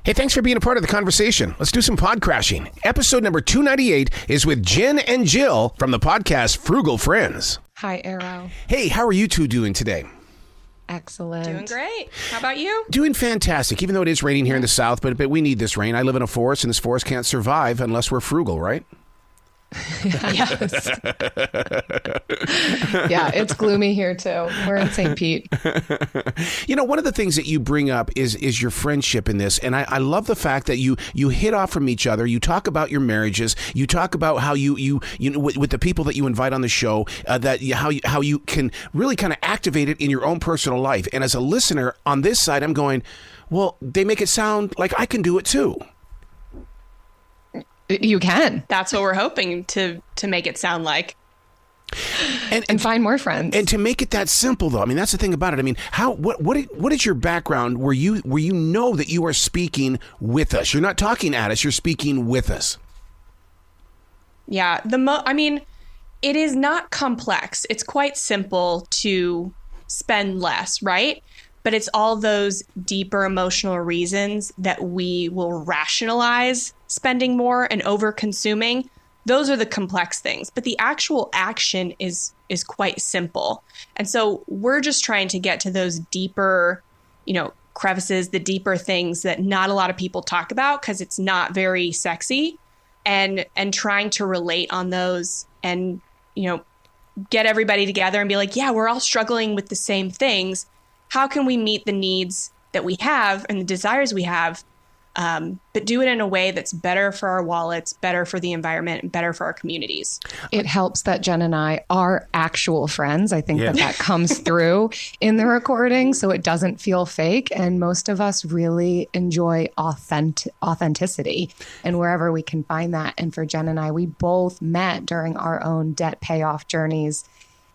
Hey, thanks for being a part of the conversation. Let's do some pod crashing. Episode number 298 is with Jen and Jill from the podcast Frugal Friends. Hi, Arrow. Hey, how are you two doing today? Excellent. Doing great. How about you? Doing fantastic, even though it is raining here in the South, but we need this rain. I live in a forest, and this forest can't survive unless we're frugal, right? Yes. Yeah, it's gloomy here too. We're in St. Pete. You know, one of the things that you bring up is your friendship in this, and I love the fact that you hit off from each other. You talk about your marriages. You talk about how you know with the people that you invite on the show, how you can really kind of activate it in your own personal life. And as a listener on this side, I'm going, well, they make it sound like I can do it too. You can. That's what we're hoping to make it sound like. And find more friends. And to make it that simple, though, I mean, that's the thing about it. I mean, what is your background where you know that you are speaking with us? You're not talking at us. You're speaking with us. Yeah. I mean, it is not complex. It's quite simple to spend less, right? But it's all those deeper emotional reasons that we will rationalize spending more and over consuming. Those are the complex things, but the actual action is quite simple. And so we're just trying to get to those deeper, crevices, the deeper things that not a lot of people talk about because it's not very sexy, and trying to relate on those and, get everybody together and be like, yeah, we're all struggling with the same things. How can we meet the needs that we have and the desires we have, but do it in a way that's better for our wallets, better for the environment, and better for our communities? It helps that Jen and I are actual friends. I think that comes through in the recording, so it doesn't feel fake. And most of us really enjoy authenticity, and wherever we can find that. And for Jen and I, we both met during our own debt payoff journeys.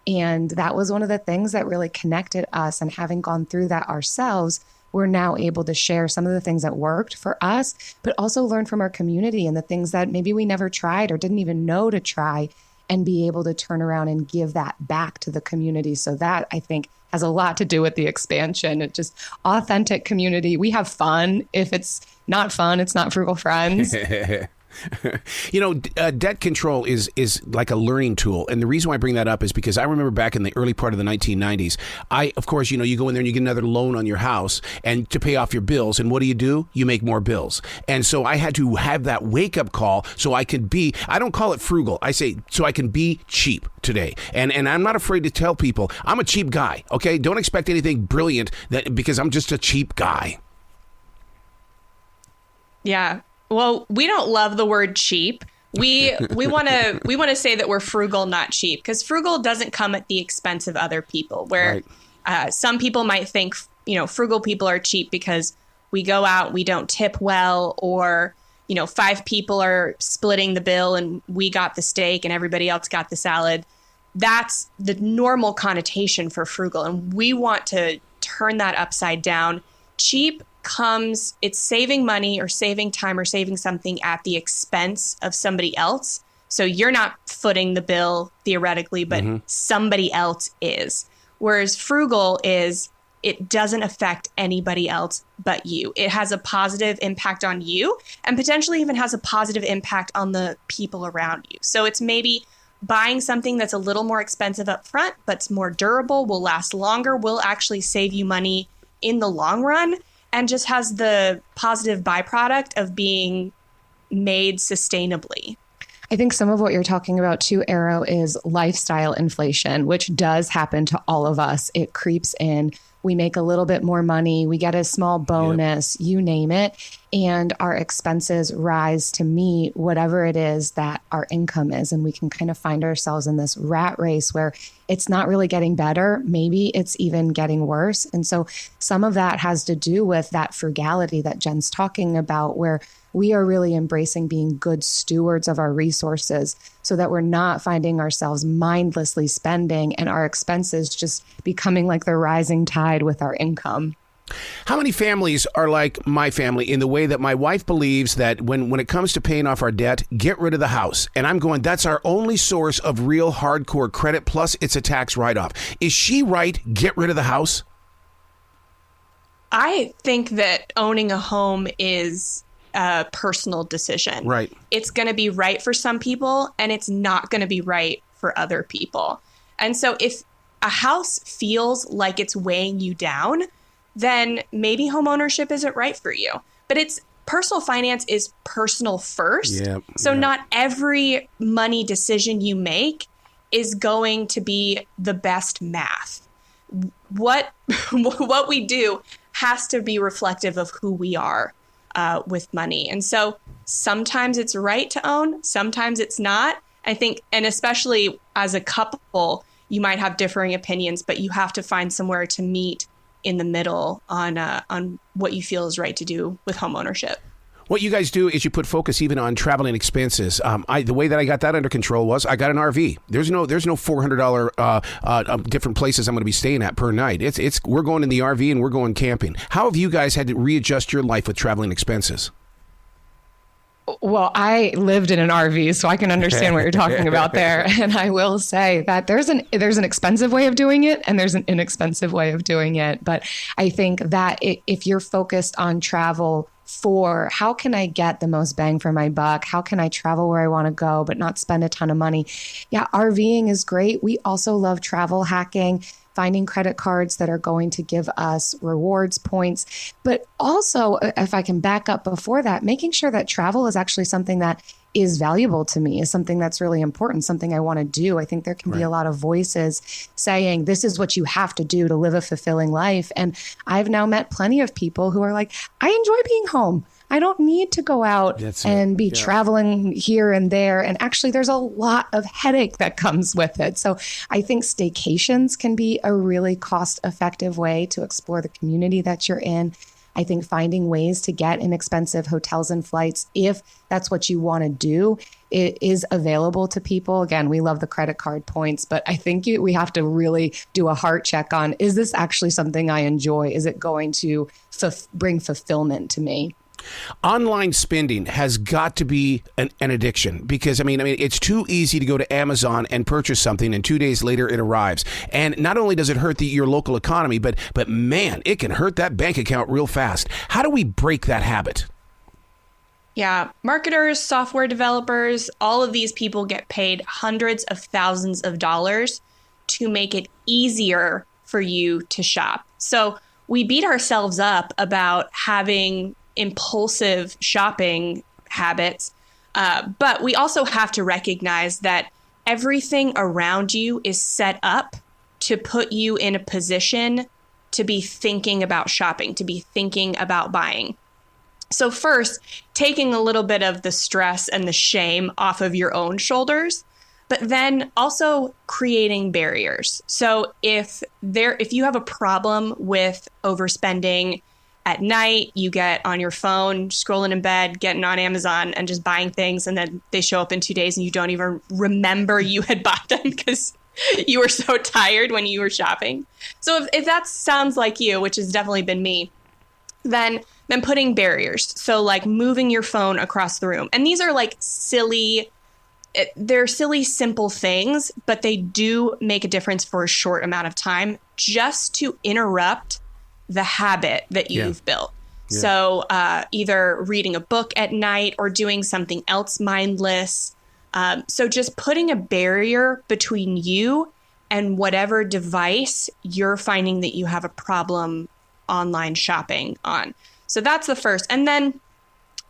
And that was one of the things that really connected us. And having gone through that ourselves, we're now able to share some of the things that worked for us, but also learn from our community and the things that maybe we never tried or didn't even know to try, and be able to turn around and give that back to the community. So that, I think, has a lot to do with the expansion. It's just authentic community. We have fun. If it's not fun, it's not Frugal Friends. Debt control is like a learning tool. And the reason why I bring that up is because I remember back in the early part of the 1990s, of course, you go in there and you get another loan on your house and to pay off your bills. And what do? You make more bills. And so I had to have that wake up call so I could be, I don't call it frugal. I say, so I can be cheap today. And I'm not afraid to tell people I'm a cheap guy. Okay. Don't expect anything brilliant because I'm just a cheap guy. Yeah. Well, we don't love the word cheap. We want to say that we're frugal, not cheap, because frugal doesn't come at the expense of other people. Where some people might think, frugal people are cheap because we go out, we don't tip well, or 5 people are splitting the bill and we got the steak and everybody else got the salad. That's the normal connotation for frugal, and we want to turn that upside down. Cheap it's saving money or saving time or saving something at the expense of somebody else. So you're not footing the bill theoretically, but somebody else is. Whereas frugal is, it doesn't affect anybody else but you. It has a positive impact on you and potentially even has a positive impact on the people around you. So it's maybe buying something that's a little more expensive up front, but it's more durable, will last longer, will actually save you money in the long run, and just has the positive byproduct of being made sustainably. I think some of what you're talking about too, Arrow, is lifestyle inflation, which does happen to all of us. It creeps in. We make a little bit more money. We get a small bonus, you name it. And our expenses rise to meet whatever it is that our income is. And we can kind of find ourselves in this rat race where it's not really getting better. Maybe it's even getting worse. And so some of that has to do with that frugality that Jen's talking about, where we are really embracing being good stewards of our resources so that we're not finding ourselves mindlessly spending and our expenses just becoming like the rising tide with our income. How many families are like my family in the way that my wife believes that when it comes to paying off our debt, get rid of the house? And I'm going, that's our only source of real hardcore credit, plus it's a tax write-off. Is she right? Get rid of the house? I think that owning a home is a personal decision. Right. It's going to be right for some people and it's not going to be right for other people. And so if a house feels like it's weighing you down, then maybe home ownership isn't right for you. But personal finance is personal first. So not every money decision you make is going to be the best math. What we do has to be reflective of who we are with money. And so sometimes it's right to own, sometimes it's not. I think, and especially as a couple, you might have differing opinions, but you have to find somewhere to meet in the middle on what you feel is right to do with home ownership. What you guys do is you put focus even on traveling expenses. The way that I got that under control was I got an RV. There's no $400 different places I'm going to be staying at per night. We're going in the RV and we're going camping. How have you guys had to readjust your life with traveling expenses? Well, I lived in an RV, so I can understand what you're talking about there. And I will say that there's an expensive way of doing it and there's an inexpensive way of doing it. But I think that if you're focused on travel for how can I get the most bang for my buck? How can I travel where I want to go, but not spend a ton of money? Yeah, RVing is great. We also love travel hacking, finding credit cards that are going to give us rewards points. But also, if I can back up before that, making sure that travel is actually something that is valuable to me, is something that's really important, something I want to do. I think there can be a lot of voices saying, this is what you have to do to live a fulfilling life. And I've now met plenty of people who are like, I enjoy being home. I don't need to go out and be traveling here and there. And actually, there's a lot of headache that comes with it. So I think staycations can be a really cost-effective way to explore the community that you're in. I think finding ways to get inexpensive hotels and flights, if that's what you want to do, it is available to people. Again, we love the credit card points, but I think we have to really do a heart check on, is this actually something I enjoy? Is it going to bring fulfillment to me? Online spending has got to be an addiction because, I mean, it's too easy to go to Amazon and purchase something and 2 days later it arrives. And not only does it hurt your local economy, but man, it can hurt that bank account real fast. How do we break that habit? Yeah, marketers, software developers, all of these people get paid hundreds of thousands of dollars to make it easier for you to shop. So we beat ourselves up about having impulsive shopping habits. But we also have to recognize that everything around you is set up to put you in a position to be thinking about shopping, to be thinking about buying. So first, taking a little bit of the stress and the shame off of your own shoulders, but then also creating barriers. So if you have a problem with overspending at night, you get on your phone, scrolling in bed, getting on Amazon and just buying things, and then they show up in 2 days and you don't even remember you had bought them because you were so tired when you were shopping. So if that sounds like you, which has definitely been me, then putting barriers. So like moving your phone across the room. And these are like they're silly, simple things, but they do make a difference for a short amount of time just to interrupt the habit that you've built. Yeah. So either reading a book at night or doing something else mindless. So just putting a barrier between you and whatever device you're finding that you have a problem online shopping on. So that's the first. And then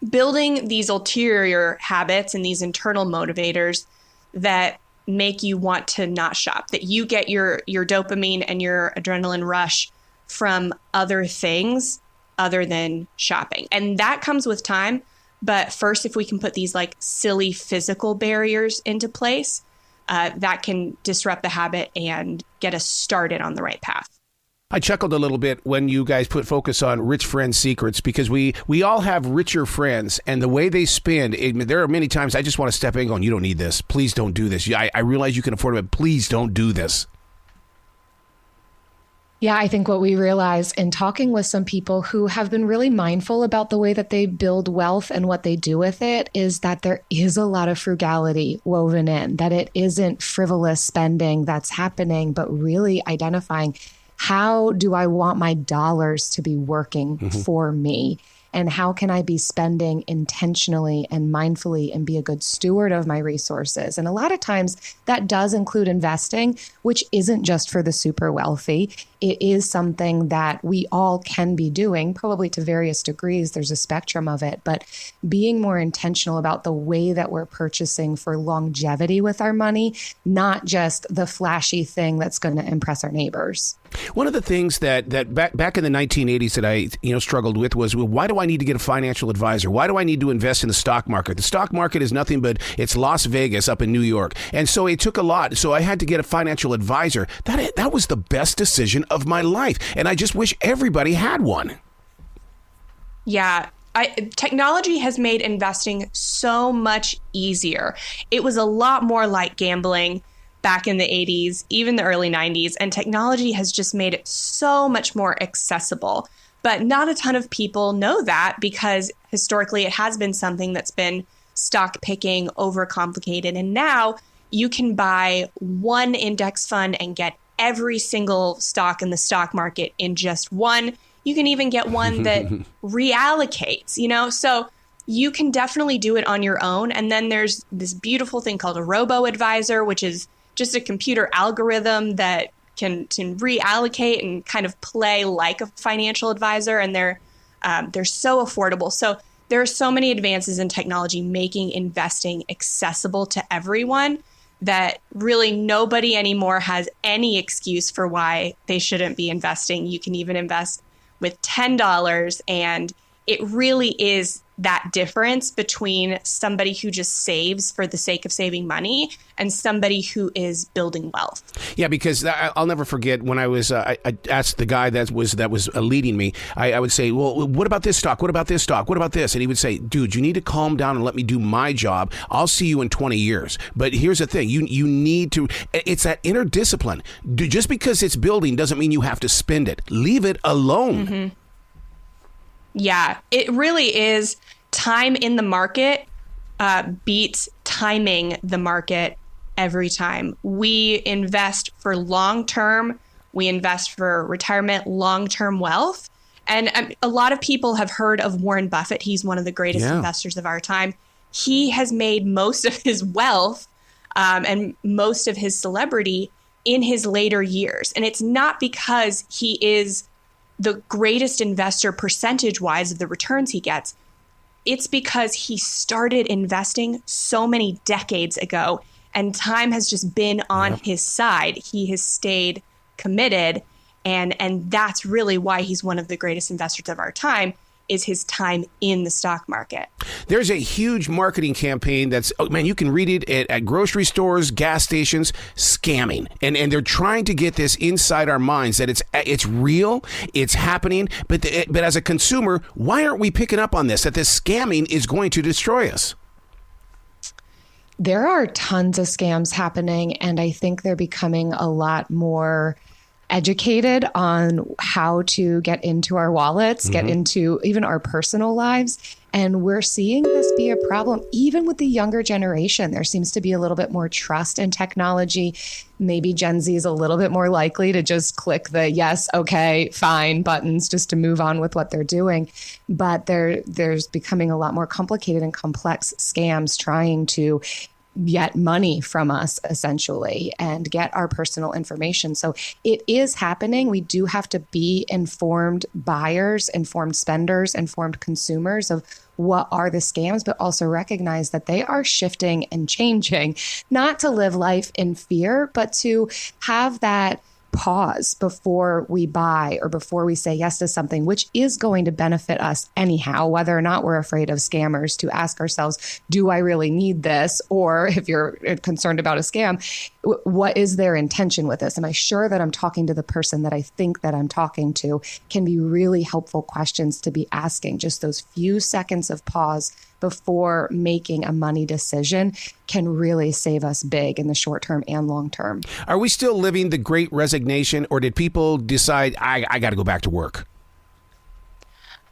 building these ulterior habits and these internal motivators that make you want to not shop, that you get your dopamine and your adrenaline rush from other things other than shopping. And that comes with time. But first, if we can put these like silly physical barriers into place, that can disrupt the habit and get us started on the right path. I chuckled a little bit when you guys put focus on rich friend secrets because we all have richer friends and the way they spend. There are many times I just want to step in going, you don't need this. Please don't do this. I realize you can afford it, but please don't do this. Yeah, I think what we realize in talking with some people who have been really mindful about the way that they build wealth and what they do with it is that there is a lot of frugality woven in, that it isn't frivolous spending that's happening, but really identifying how do I want my dollars to be working for me? And how can I be spending intentionally and mindfully and be a good steward of my resources? And a lot of times that does include investing, which isn't just for the super wealthy. It is something that we all can be doing, probably to various degrees. There's a spectrum of it, but being more intentional about the way that we're purchasing for longevity with our money, not just the flashy thing that's going to impress our neighbors. One of the things that back in the 1980s that I struggled with was, well, why do I need to get a financial advisor? Why do I need to invest in the stock market? The stock market is nothing but it's Las Vegas up in New York. And so it took a lot. So I had to get a financial advisor. That was the best decision of my life. And I just wish everybody had one. Yeah. Technology has made investing so much easier. It was a lot more like gambling back in the 80s, even the early 90s, and technology has just made it so much more accessible. But not a ton of people know that because historically it has been something that's been stock picking, overcomplicated. And now you can buy one index fund and get every single stock in the stock market in just one. You can even get one that reallocates, so you can definitely do it on your own. And then there's this beautiful thing called a robo-advisor, which is just a computer algorithm that can reallocate and kind of play like a financial advisor. And they're so affordable. So there are so many advances in technology making investing accessible to everyone that really nobody anymore has any excuse for why they shouldn't be investing. You can even invest with $10, and it really is that difference between somebody who just saves for the sake of saving money and somebody who is building wealth. Yeah, because I'll never forget when I was I asked the guy that was leading me. I would say, well, what about this stock? What about this stock? What about this? And he would say, dude, you need to calm down and let me do my job. I'll see you in 20 years. But here's the thing. You need to. It's that inner discipline. Just because it's building doesn't mean you have to spend it. Leave it alone. Mm-hmm. Yeah, it really is. Time in the market beats timing the market every time. We invest for long-term. We invest for retirement, long-term wealth. And a lot of people have heard of Warren Buffett. He's one of the greatest investors of our time. He has made most of his wealth and most of his celebrity in his later years. And it's not because he is the greatest investor percentage-wise of the returns he gets. It's because he started investing so many decades ago and time has just been on his side. He has stayed committed. And that's really why he's one of the greatest investors of our time, is his time in the stock market. There's a huge marketing campaign that's, you can read it at grocery stores, gas stations, scamming. And they're trying to get this inside our minds that it's real, it's happening. But as a consumer, why aren't we picking up on this, that this scamming is going to destroy us? There are tons of scams happening, and I think they're becoming a lot more educated on how to get into our wallets, get into even our personal lives. And we're seeing this be a problem even with the younger generation. There seems to be a little bit more trust in technology. Maybe Gen Z is a little bit more likely to just click the yes, okay, fine buttons just to move on with what they're doing. But there's becoming a lot more complicated and complex scams trying to get money from us, essentially, and get our personal information. So it is happening. We do have to be informed buyers, informed spenders, informed consumers of what are the scams, but also recognize that they are shifting and changing, not to live life in fear, but to have that pause before we buy or before we say yes to something, which is going to benefit us anyhow, whether or not we're afraid of scammers, to ask ourselves, do I really need this? Or if you're concerned about a scam, what is their intention with this? Am I sure that I'm talking to the person that I think that I'm talking to? Can be really helpful questions to be asking. Just those few seconds of pause before making a money decision can really save us big in the short term and long term. Are we still living the Great Resignation, or did people decide, I got to go back to work?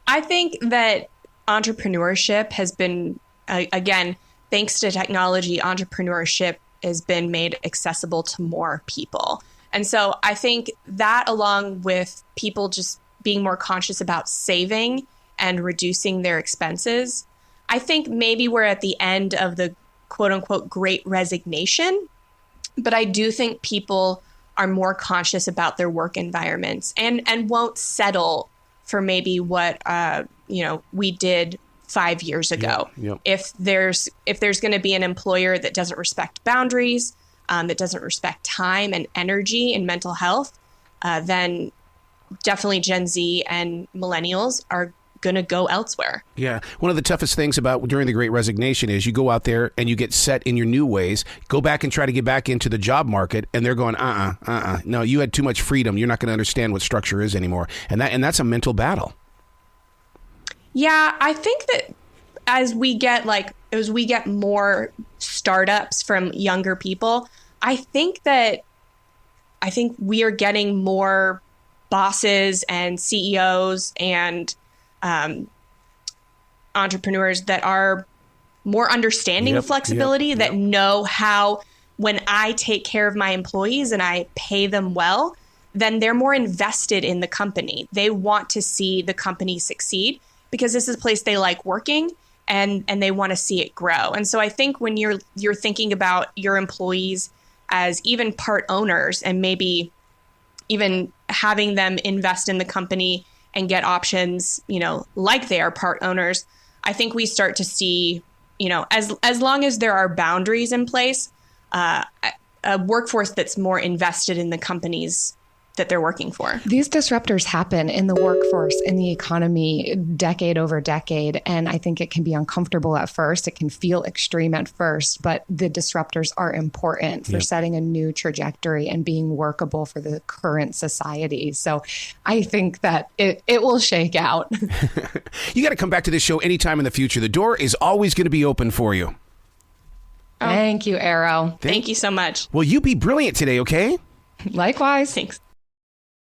I think that entrepreneurship has been, again, thanks to technology, entrepreneurship has been made accessible to more people. And so I think that, along with people just being more conscious about saving and reducing their expenses, I think maybe we're at the end of the quote unquote great resignation. But I do think people are more conscious about their work environments and won't settle for maybe what we did 5 years ago. Yep. If there's going to be an employer that doesn't respect boundaries, that doesn't respect time and energy and mental health, then definitely Gen Z and millennials are going to go elsewhere. Yeah. One of the toughest things about during the Great Resignation is you go out there and you get set in your new ways, go back and try to get back into the job market, and they're going, no, you had too much freedom. You're not going to understand what structure is anymore. And that's a mental battle. Yeah, I think that as we get more startups from younger people, I think we are getting more bosses and CEOs and entrepreneurs that are more understanding of flexibility, that know how, when I take care of my employees and I pay them well, then they're more invested in the company. They want to see the company succeed because this is a place they like working, and they want to see it grow. And so I think when you're thinking about your employees as even part owners, and maybe even having them invest in the company and get options, like they are part owners, I think we start to see, as long as there are boundaries in place, a workforce that's more invested in the companies that they're working for. These disruptors happen in the workforce, in the economy, decade over decade. And I think it can be uncomfortable at first. It can feel extreme at first, but the disruptors are important for setting a new trajectory and being workable for the current society. So I think that it will shake out. You got to come back to this show anytime in the future. The door is always going to be open for you. Thank you, Arrow. Thank you so much. Well, you be brilliant today, okay? Likewise. Thanks.